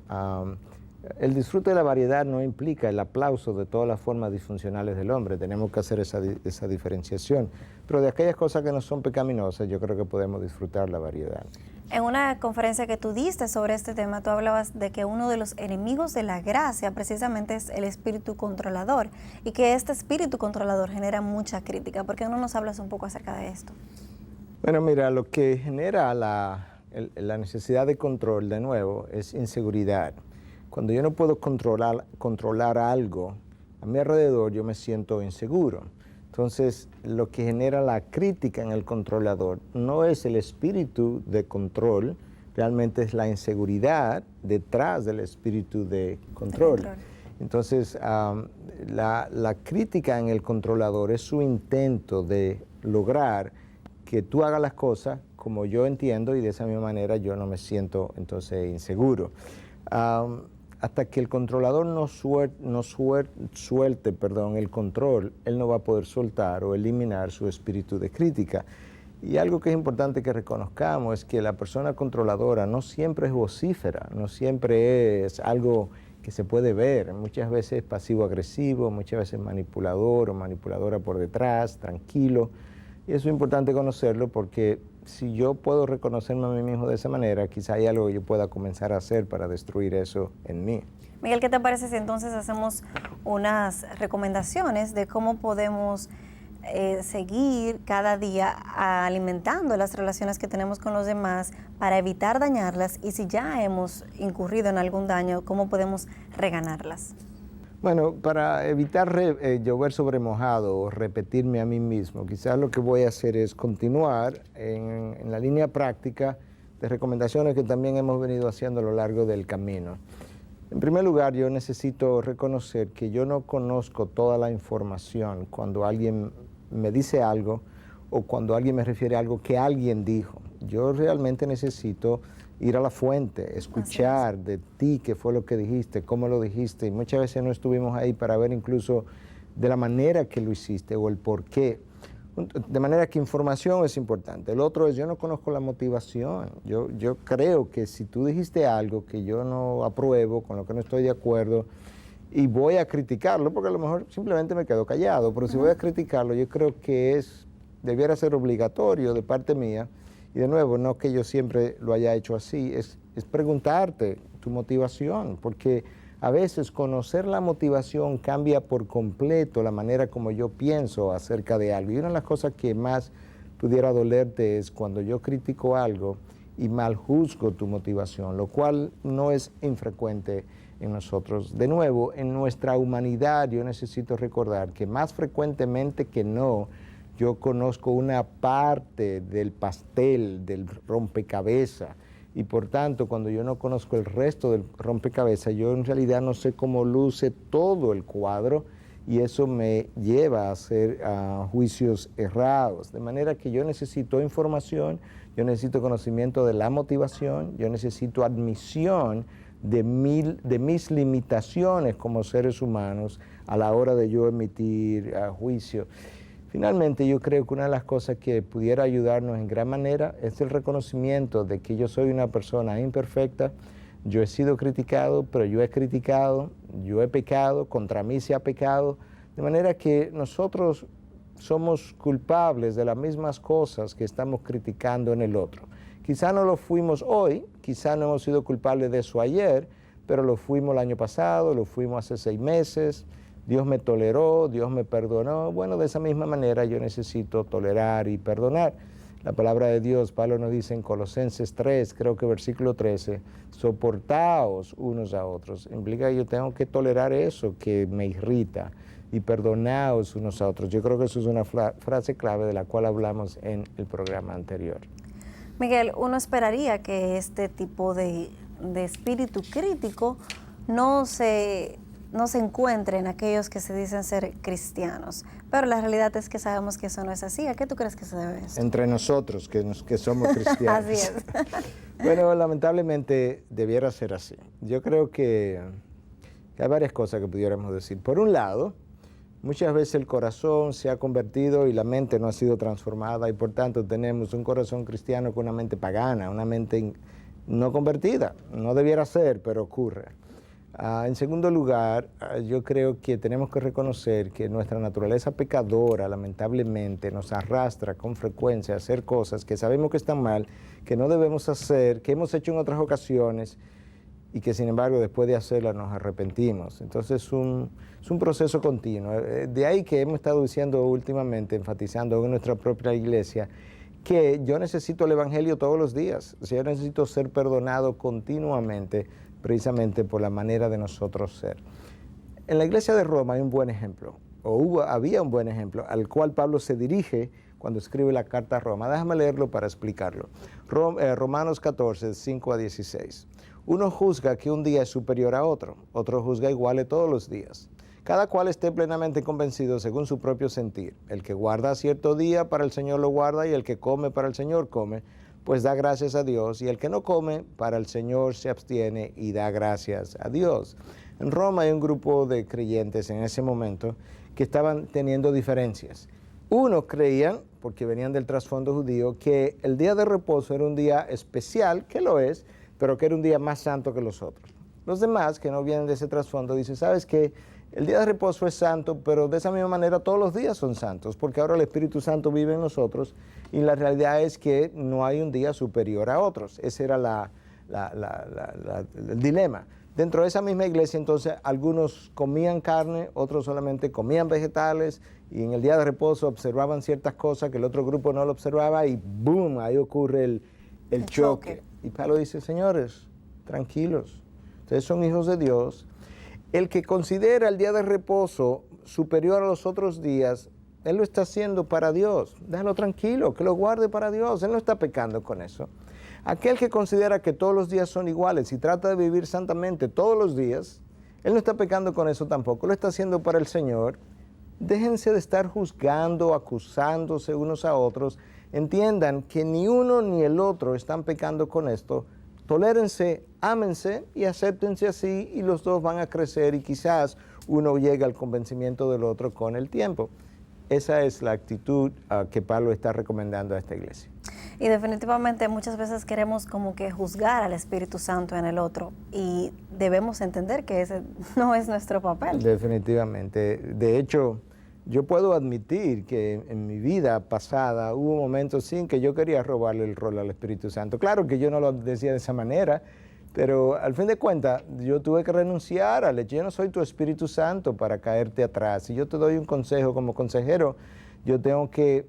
el disfrute de la variedad no implica el aplauso de todas las formas disfuncionales del hombre. Tenemos que hacer esa diferenciación. Pero de aquellas cosas que no son pecaminosas, yo creo que podemos disfrutar la variedad. En una conferencia que tú diste sobre este tema, tú hablabas de que uno de los enemigos de la gracia precisamente es el espíritu controlador, y que este espíritu controlador genera mucha crítica. ¿Por qué no nos hablas un poco acerca de esto? Bueno, mira, lo que genera la necesidad de control, de nuevo, es inseguridad. Cuando yo no puedo controlar algo a mi alrededor, yo me siento inseguro. Entonces, lo que genera la crítica en el controlador no es el espíritu de control, realmente es la inseguridad detrás del espíritu de control. Entonces, La crítica en el controlador es su intento de lograr que tú hagas las cosas como yo entiendo y de esa misma manera yo no me siento entonces inseguro. Hasta que el controlador no suelte el control, él no va a poder soltar o eliminar su espíritu de crítica. Y algo que es importante que reconozcamos es que la persona controladora no siempre es vocífera, no siempre es algo que se puede ver, muchas veces pasivo-agresivo, muchas veces manipulador o manipuladora por detrás, tranquilo. Y eso es importante conocerlo porque si yo puedo reconocerme a mí mismo de esa manera, quizá hay algo que yo pueda comenzar a hacer para destruir eso en mí. Miguel, ¿qué te parece si entonces hacemos unas recomendaciones de cómo podemos seguir cada día alimentando las relaciones que tenemos con los demás para evitar dañarlas y si ya hemos incurrido en algún daño, cómo podemos reganarlas? Bueno, para evitar llover sobre mojado o repetirme a mí mismo, quizás lo que voy a hacer es continuar en la línea práctica de recomendaciones que también hemos venido haciendo a lo largo del camino. En primer lugar, yo necesito reconocer que yo no conozco toda la información cuando alguien me dice algo o cuando alguien me refiere a algo que alguien dijo. Yo realmente necesito ir a la fuente, escuchar de ti qué fue lo que dijiste, cómo lo dijiste, y muchas veces no estuvimos ahí para ver incluso de la manera que lo hiciste o el por qué. De manera que información es importante. El otro es, yo no conozco la motivación. Yo creo que si tú dijiste algo que yo no apruebo, con lo que no estoy de acuerdo, y voy a criticarlo, porque a lo mejor simplemente me quedo callado, pero si voy a criticarlo, yo creo que debiera ser obligatorio de parte mía, y de nuevo, no que yo siempre lo haya hecho así, es preguntarte tu motivación, porque a veces conocer la motivación cambia por completo la manera como yo pienso acerca de algo. Y una de las cosas que más pudiera dolerte es cuando yo critico algo y mal juzgo tu motivación, lo cual no es infrecuente en nosotros. De nuevo, en nuestra humanidad yo necesito recordar que más frecuentemente que no, yo conozco una parte del pastel, del rompecabezas, y por tanto, cuando yo no conozco el resto del rompecabezas, yo en realidad no sé cómo luce todo el cuadro, y eso me lleva a hacer juicios errados. De manera que yo necesito información, yo necesito conocimiento de la motivación, yo necesito admisión de mis limitaciones como seres humanos a la hora de yo emitir juicio. Finalmente, yo creo que una de las cosas que pudiera ayudarnos en gran manera es el reconocimiento de que yo soy una persona imperfecta, yo he sido criticado, pero yo he criticado, yo he pecado, contra mí se ha pecado, de manera que nosotros somos culpables de las mismas cosas que estamos criticando en el otro. Quizá no lo fuimos hoy, quizá no hemos sido culpables de eso ayer, pero lo fuimos el año pasado, lo fuimos hace 6 meses, Dios me toleró, Dios me perdonó. Bueno, de esa misma manera yo necesito tolerar y perdonar. La palabra de Dios, Pablo nos dice en Colosenses 3, creo que versículo 13, soportaos unos a otros. Implica que yo tengo que tolerar eso que me irrita y perdonaos unos a otros. Yo creo que eso es una frase clave de la cual hablamos en el programa anterior. Miguel, uno esperaría que este tipo de espíritu crítico no se encuentre en aquellos que se dicen ser cristianos, pero la realidad es que sabemos que eso no es así. ¿A qué tú crees que se debe esto? Entre nosotros, que somos cristianos. Así es. Bueno, lamentablemente debiera ser así. Yo creo que hay varias cosas que pudiéramos decir. Por un lado, muchas veces el corazón se ha convertido y la mente no ha sido transformada, y por tanto tenemos un corazón cristiano con una mente pagana, una mente no convertida. No debiera ser, pero ocurre. En segundo lugar, yo creo que tenemos que reconocer que nuestra naturaleza pecadora lamentablemente nos arrastra con frecuencia a hacer cosas que sabemos que están mal, que no debemos hacer, que hemos hecho en otras ocasiones y que sin embargo después de hacerlas nos arrepentimos. Entonces es un proceso continuo. De ahí que hemos estado diciendo últimamente, enfatizando en nuestra propia iglesia, que yo necesito el Evangelio todos los días. O sea, yo necesito ser perdonado continuamente, precisamente por la manera de nosotros ser. En la iglesia de Roma hay un buen ejemplo, había un buen ejemplo, al cual Pablo se dirige cuando escribe la carta a Roma. Déjame leerlo para explicarlo. Romanos 14, 5 a 16. Uno juzga que un día es superior a otro, otro juzga iguales todos los días. Cada cual esté plenamente convencido según su propio sentir. El que guarda cierto día, para el Señor lo guarda, y el que come, para el Señor come, pues da gracias a Dios. Y el que no come, para el Señor se abstiene y da gracias a Dios. En Roma hay un grupo de creyentes en ese momento que estaban teniendo diferencias. Unos creían, porque venían del trasfondo judío, que el día de reposo era un día especial, que lo es, pero que era un día más santo que los otros. Los demás, que no vienen de ese trasfondo, dicen, ¿sabes qué? El día de reposo es santo, pero de esa misma manera todos los días son santos, porque ahora el Espíritu Santo vive en nosotros y la realidad es que no hay un día superior a otros. Ese era el dilema. Dentro de esa misma iglesia, entonces, algunos comían carne, otros solamente comían vegetales, y en el día de reposo observaban ciertas cosas que el otro grupo no lo observaba, y ¡boom!, ahí ocurre el choque. Y Pablo dice, señores, tranquilos, ustedes son hijos de Dios. El que considera el día de reposo superior a los otros días, él lo está haciendo para Dios. Déjalo tranquilo, que lo guarde para Dios, él no está pecando con eso. Aquel que considera que todos los días son iguales y trata de vivir santamente todos los días, él no está pecando con eso tampoco, lo está haciendo para el Señor. Déjense de estar juzgando, acusándose unos a otros. Entiendan que ni uno ni el otro están pecando con esto. Tolérense, ámense y acéptense así, y los dos van a crecer y quizás uno llegue al convencimiento del otro con el tiempo. Esa es la actitud que Pablo está recomendando a esta iglesia. Y definitivamente muchas veces queremos como que juzgar al Espíritu Santo en el otro, y debemos entender que ese no es nuestro papel. Definitivamente. De hecho, yo puedo admitir que en mi vida pasada hubo momentos en que yo quería robarle el rol al Espíritu Santo. Claro que yo no lo decía de esa manera, pero al fin de cuentas yo tuve que renunciar al hecho. Yo no soy tu Espíritu Santo para caerte atrás. Si yo te doy un consejo como consejero, yo tengo que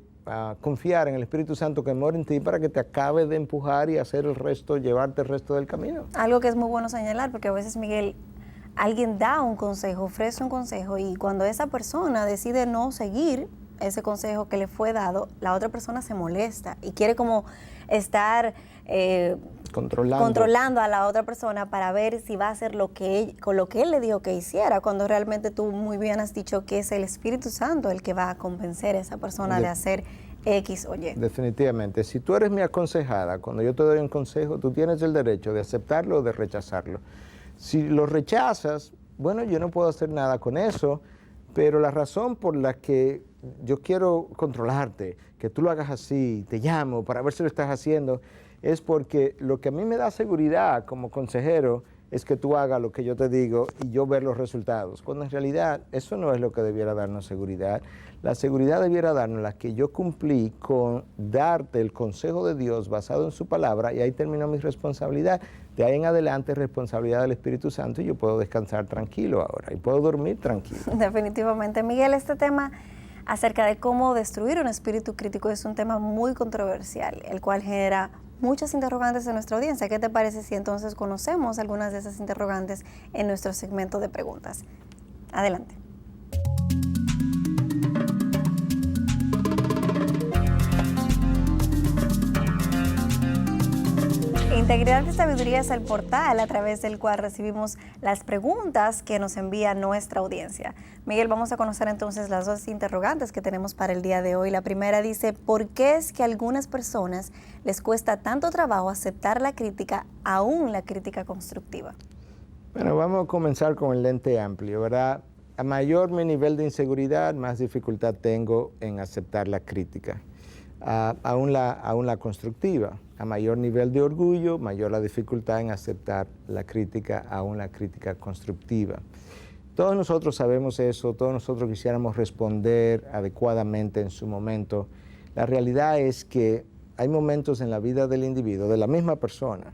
confiar en el Espíritu Santo que mora en ti para que te acabe de empujar y hacer el resto, llevarte el resto del camino. Algo que es muy bueno señalar, porque a veces, Miguel, alguien da un consejo, ofrece un consejo, y cuando esa persona decide no seguir ese consejo que le fue dado, la otra persona se molesta y quiere como estar controlando a la otra persona para ver si va a hacer con lo que él le dijo que hiciera, cuando realmente tú muy bien has dicho que es el Espíritu Santo el que va a convencer a esa persona de hacer X o Y. Definitivamente. Si tú eres mi aconsejada, cuando yo te doy un consejo, tú tienes el derecho de aceptarlo o de rechazarlo. Si lo rechazas, bueno, yo no puedo hacer nada con eso, pero la razón por la que yo quiero controlarte, que tú lo hagas así, te llamo para ver si lo estás haciendo, es porque lo que a mí me da seguridad como consejero es que tú hagas lo que yo te digo y yo ver los resultados, cuando en realidad eso no es lo que debiera darnos seguridad. La seguridad debiera darnos la que yo cumplí con darte el consejo de Dios basado en su palabra, y ahí terminó mi responsabilidad. De ahí en adelante, responsabilidad del Espíritu Santo, y yo puedo descansar tranquilo ahora y puedo dormir tranquilo. Definitivamente. Miguel, este tema acerca de cómo destruir un espíritu crítico es un tema muy controversial, el cual genera muchas interrogantes en nuestra audiencia. ¿Qué te parece si entonces conocemos algunas de esas interrogantes en nuestro segmento de preguntas? Adelante. Integridad y Sabiduría es el portal a través del cual recibimos las preguntas que nos envía nuestra audiencia. Miguel, vamos a conocer entonces las dos interrogantes que tenemos para el día de hoy. La primera dice, ¿por qué es que a algunas personas les cuesta tanto trabajo aceptar la crítica, aún la crítica constructiva? Bueno, vamos a comenzar con el lente amplio, ¿verdad? A mayor mi nivel de inseguridad, más dificultad tengo en aceptar la crítica, aún la constructiva. A mayor nivel de orgullo, mayor la dificultad en aceptar la crítica, aún la crítica constructiva. Todos nosotros sabemos eso, todos nosotros quisiéramos responder adecuadamente en su momento. La realidad es que hay momentos en la vida del individuo, de la misma persona,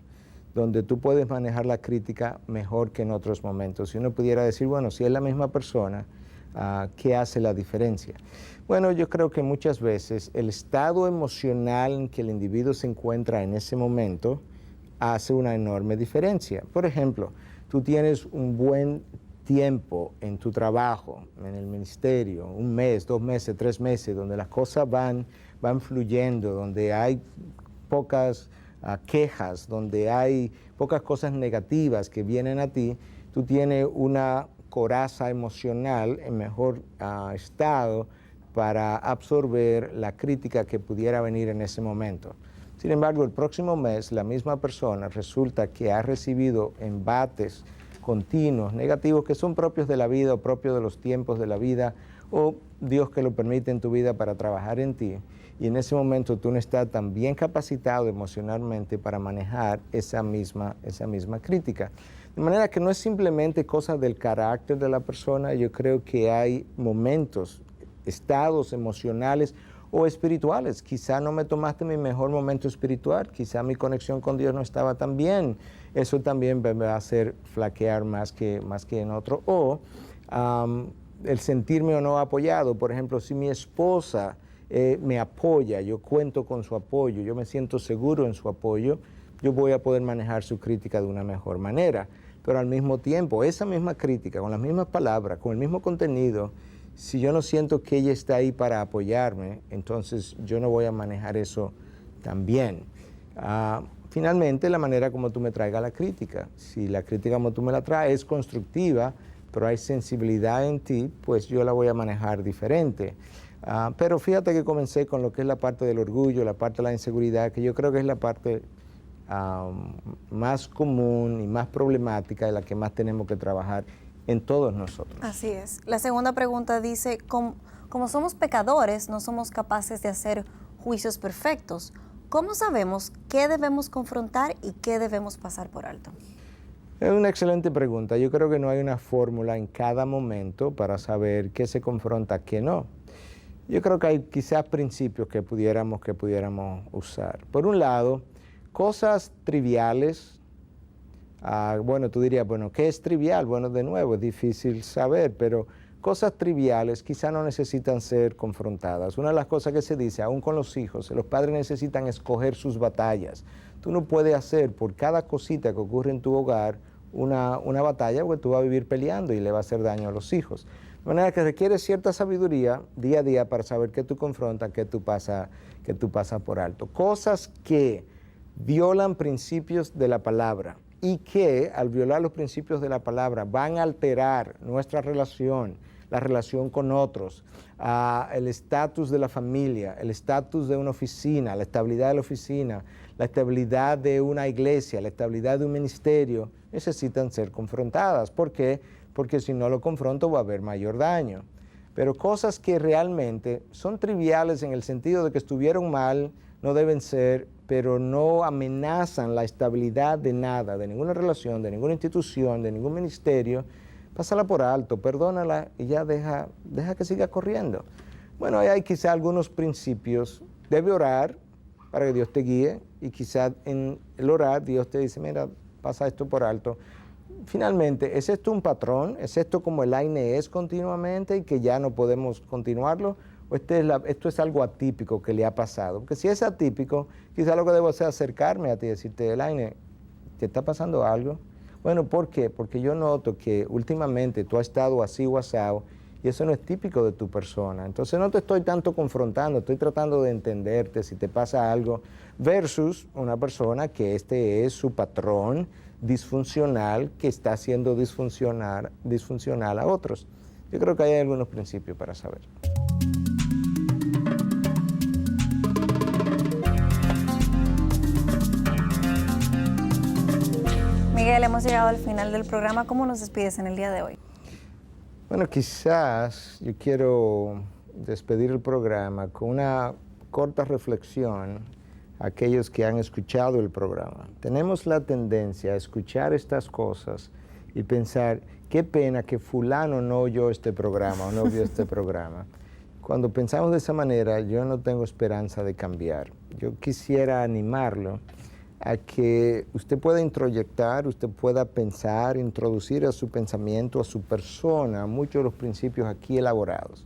donde tú puedes manejar la crítica mejor que en otros momentos. Si uno pudiera decir, bueno, si es la misma persona, ¿qué hace la diferencia? Bueno, yo creo que muchas veces el estado emocional en que el individuo se encuentra en ese momento hace una enorme diferencia. Por ejemplo, tú tienes un buen tiempo en tu trabajo, en el ministerio, 1 mes, 2 meses, 3 meses, donde las cosas van fluyendo, donde hay pocas quejas, donde hay pocas cosas negativas que vienen a ti, tú tienes una coraza emocional, en mejor estado para absorber la crítica que pudiera venir en ese momento. Sin embargo, el próximo mes la misma persona resulta que ha recibido embates continuos, negativos, que son propios de la vida o propios de los tiempos de la vida, o Dios que lo permite en tu vida para trabajar en ti. Y en ese momento tú no estás tan bien capacitado emocionalmente para manejar esa misma crítica. De manera que no es simplemente cosa del carácter de la persona, yo creo que hay momentos, estados emocionales o espirituales. Quizá no me tomaste mi mejor momento espiritual, quizá mi conexión con Dios no estaba tan bien. Eso también me va a hacer flaquear más que en otro. O el sentirme o no apoyado. Por ejemplo, si mi esposa me apoya, yo cuento con su apoyo, yo me siento seguro en su apoyo, yo voy a poder manejar su crítica de una mejor manera. Pero al mismo tiempo, esa misma crítica, con las mismas palabras, con el mismo contenido, si yo no siento que ella está ahí para apoyarme, entonces yo no voy a manejar eso tan bien. Finalmente, la manera como tú me traigas la crítica. Si la crítica como tú me la traes es constructiva, pero hay sensibilidad en ti, pues yo la voy a manejar diferente. Pero fíjate que comencé con lo que es la parte del orgullo, la parte de la inseguridad, que yo creo que es la parte más común y más problemática, de la que más tenemos que trabajar en todos nosotros. Así es. La segunda pregunta dice, como somos pecadores, no somos capaces de hacer juicios perfectos. ¿Cómo sabemos qué debemos confrontar y qué debemos pasar por alto? Es una excelente pregunta. Yo creo que no hay una fórmula en cada momento para saber qué se confronta, qué no. Yo creo que hay quizás principios que pudiéramos usar. Por un lado, cosas triviales. Bueno, tú dirías, bueno, ¿qué es trivial? Bueno, de nuevo, es difícil saber, pero cosas triviales quizá no necesitan ser confrontadas. Una de las cosas que se dice, aún con los hijos, los padres necesitan escoger sus batallas. Tú no puedes hacer por cada cosita que ocurre en tu hogar una batalla, porque tú vas a vivir peleando y le va a hacer daño a los hijos. De manera que requiere cierta sabiduría día a día para saber qué tú confrontas, qué tú pasas por alto. Cosas que violan principios de la palabra y que al violar los principios de la palabra van a alterar nuestra relación, la relación con otros, el estatus de la familia, el estatus de una oficina, la estabilidad de la oficina, la estabilidad de una iglesia, la estabilidad de un ministerio, necesitan ser confrontadas. ¿Por qué? Porque si no lo confronto va a haber mayor daño. Pero cosas que realmente son triviales en el sentido de que estuvieron mal, no deben ser, pero no amenazan la estabilidad de nada, de ninguna relación, de ninguna institución, de ningún ministerio, pásala por alto, perdónala y ya deja que siga corriendo. Bueno, ahí hay quizá algunos principios. Debe orar para que Dios te guíe y quizá en el orar Dios te dice, mira, pasa esto por alto. Finalmente, ¿es esto un patrón? ¿Es esto como el AINE es continuamente y que ya no podemos continuarlo? ¿O esto es algo atípico que le ha pasado? Porque si es atípico, quizá lo que debo hacer es acercarme a ti y decirte, Elaine, ¿te está pasando algo? Bueno, ¿por qué? Porque yo noto que últimamente tú has estado así o asado y eso no es típico de tu persona. Entonces no te estoy tanto confrontando, estoy tratando de entenderte si te pasa algo, versus una persona que este es su patrón disfuncional que está haciendo disfuncional a otros. Yo creo que hay algunos principios para saber. Miguel, hemos llegado al final del programa. ¿Cómo nos despides en el día de hoy? Bueno, quizás yo quiero despedir el programa con una corta reflexión a aquellos que han escuchado el programa. Tenemos la tendencia a escuchar estas cosas y pensar, qué pena que fulano no oyó este programa o no vio este programa. Cuando pensamos de esa manera, yo no tengo esperanza de cambiar. Yo quisiera animarlo a que usted pueda introyectar, usted pueda pensar, introducir a su pensamiento, a su persona, muchos de los principios aquí elaborados.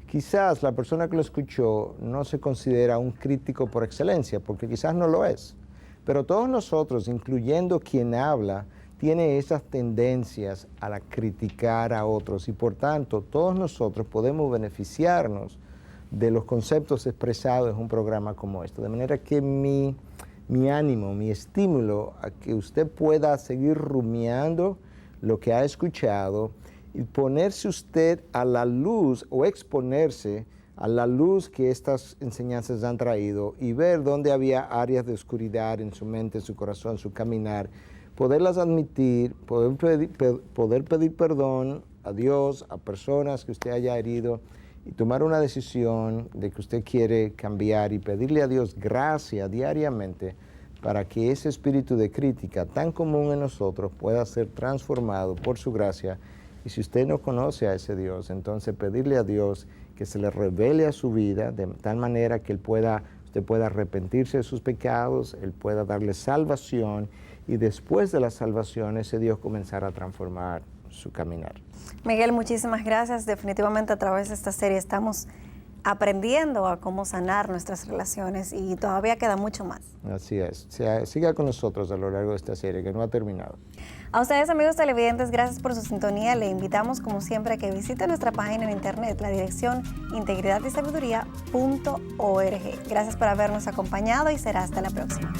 Quizás la persona que lo escuchó no se considera un crítico por excelencia, porque quizás no lo es. Pero todos nosotros, incluyendo quien habla, tiene esas tendencias a la criticar a otros y por tanto todos nosotros podemos beneficiarnos de los conceptos expresados en un programa como este. De manera que mi ánimo, mi estímulo a que usted pueda seguir rumiando lo que ha escuchado y ponerse usted a la luz o exponerse a la luz que estas enseñanzas han traído y ver dónde había áreas de oscuridad en su mente, en su corazón, en su caminar, poderlas admitir, poder pedir perdón a Dios, a personas que usted haya herido y tomar una decisión de que usted quiere cambiar y pedirle a Dios gracia diariamente para que ese espíritu de crítica tan común en nosotros pueda ser transformado por su gracia. Y si usted no conoce a ese Dios, entonces pedirle a Dios que se le revele a su vida de tal manera que usted pueda arrepentirse de sus pecados, Él pueda darle salvación y después de la salvación ese Dios comenzará a transformar su caminar. Miguel, muchísimas gracias. Definitivamente a través de esta serie estamos aprendiendo a cómo sanar nuestras relaciones y todavía queda mucho más. Así es. Siga con nosotros a lo largo de esta serie que no ha terminado. A ustedes, amigos televidentes, gracias por su sintonía. Le invitamos, como siempre, a que visite nuestra página en internet, la dirección integridadysabiduría.org. Gracias por habernos acompañado y será hasta la próxima.